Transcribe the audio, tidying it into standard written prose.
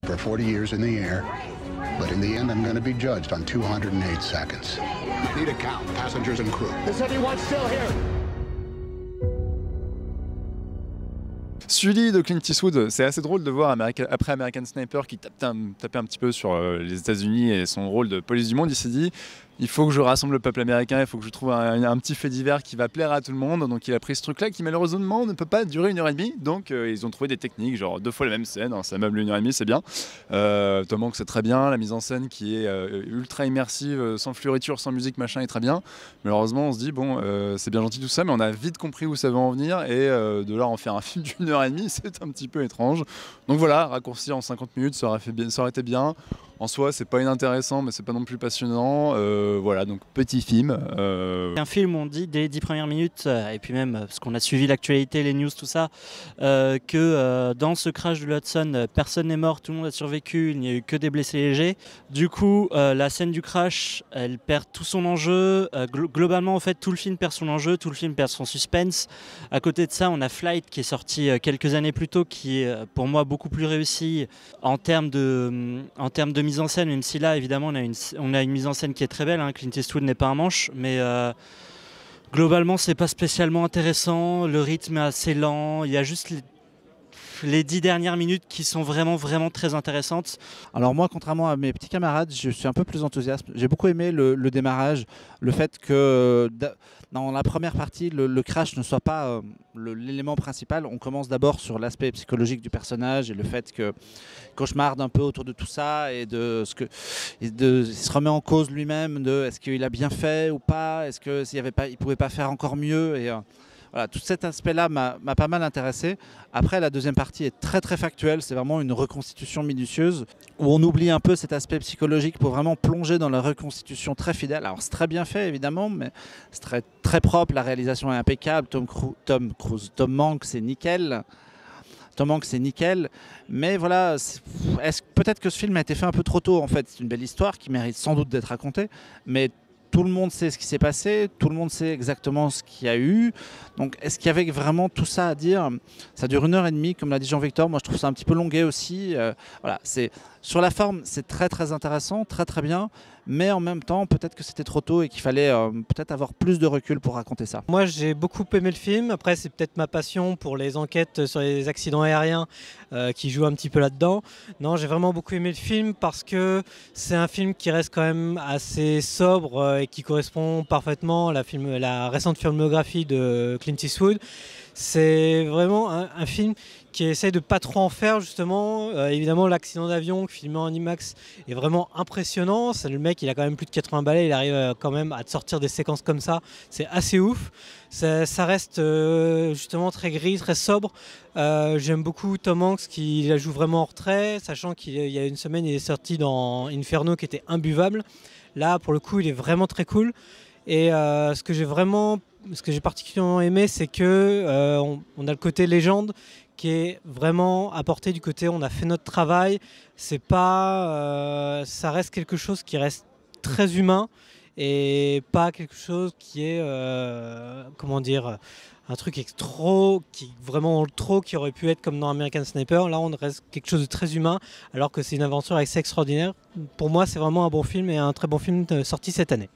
For 40 years in the air, but in the end I'm going to be judged on 208 seconds. Need a count, passengers and crew. Is anyone still here? Sully de Clint Eastwood, c'est assez drôle de voir après American Sniper qui tapait un petit peu sur les États-Unis et son rôle de police du monde. Il s'est dit, il faut que je rassemble le peuple américain, il faut que je trouve un petit fait divers qui va plaire à tout le monde. Donc il a pris ce truc-là qui malheureusement ne peut pas durer 1h30. Donc ils ont trouvé des techniques, genre 2 fois la même scène, hein, ça meuble 1h30, c'est bien. Tom Hanks c'est très bien, la mise en scène qui est ultra immersive, sans fleuriture, sans musique, machin, est très bien. Malheureusement on se dit, bon, c'est bien gentil tout ça, mais on a vite compris où ça va en venir et de là en faire un film d'1h30, c'est un petit peu étrange. Donc voilà, raccourci en 50 minutes, ça aurait été bien. En soi, c'est pas inintéressant, mais c'est pas non plus passionnant. Voilà, donc petit film. Un film où on dit dès les 10 premières minutes, et puis même parce qu'on a suivi l'actualité, les news, tout ça, que dans ce crash de l'Hudson, personne n'est mort, tout le monde a survécu, il n'y a eu que des blessés légers. Du coup, la scène du crash, elle perd tout son enjeu. Globalement, en fait, tout le film perd son enjeu, tout le film perd son suspense. À côté de ça, on a Flight qui est sorti quelques années plus tôt, qui est pour moi beaucoup plus réussi en termes de mise en scène, même si là évidemment on a une mise en scène qui est très belle, hein. Clint Eastwood n'est pas un manche, mais globalement c'est pas spécialement intéressant, le rythme est assez lent, il y a juste les 10 dernières minutes qui sont vraiment très intéressantes. Alors moi, contrairement à mes petits camarades, je suis un peu plus enthousiaste. J'ai beaucoup aimé le démarrage, le fait que dans la première partie, le crash ne soit pas l'élément principal. On commence d'abord sur l'aspect psychologique du personnage et le fait que cauchemarde un peu autour de tout ça et il se remet en cause lui-même de est-ce qu'il a bien fait ou pas, est-ce qu'il pouvait pas faire encore mieux et voilà, tout cet aspect-là m'a pas mal intéressé. Après, la deuxième partie est très factuelle. C'est vraiment une reconstitution minutieuse où on oublie un peu cet aspect psychologique pour vraiment plonger dans la reconstitution très fidèle. Alors, c'est très bien fait, évidemment, mais c'est très propre. La réalisation est impeccable. Tom Hanks, c'est nickel. Tom Hanks, c'est nickel. Mais voilà, peut-être que ce film a été fait un peu trop tôt, en fait. C'est une belle histoire qui mérite sans doute d'être racontée, mais tout le monde sait ce qui s'est passé, tout le monde sait exactement ce qu'il y a eu. Donc, est-ce qu'il y avait vraiment tout ça à dire? Ça dure 1h30, comme l'a dit Jean-Victor. Moi, je trouve ça un petit peu longué aussi. Voilà, sur la forme, c'est très intéressant, très bien. Mais en même temps, peut-être que c'était trop tôt et qu'il fallait peut-être avoir plus de recul pour raconter ça. Moi, j'ai beaucoup aimé le film. Après, c'est peut-être ma passion pour les enquêtes sur les accidents aériens qui joue un petit peu là-dedans. Non, j'ai vraiment beaucoup aimé le film parce que c'est un film qui reste quand même assez sobre et qui correspond parfaitement à la récente filmographie de Clint Eastwood. C'est vraiment un film qui essaie de pas trop en faire justement. Évidemment, l'accident d'avion filmé en IMAX est vraiment impressionnant. Le mec, il a quand même plus de 80 balais, il arrive quand même à te sortir des séquences comme ça. C'est assez ouf. Ça reste justement très gris, très sobre. J'aime beaucoup Tom Hanks qui la joue vraiment en retrait, sachant qu'il y a une semaine, il est sorti dans Inferno qui était imbuvable. Là, pour le coup, il est vraiment très cool. Et ce que j'ai particulièrement aimé, c'est que on a le côté légende qui est vraiment apporté du côté on a fait notre travail. C'est pas, ça reste quelque chose qui reste très humain et pas quelque chose qui est comment dire, un truc vraiment trop, qui aurait pu être comme dans American Sniper. Là, on reste quelque chose de très humain, alors que c'est une aventure assez extraordinaire. Pour moi, c'est vraiment un bon film et un très bon film sorti cette année.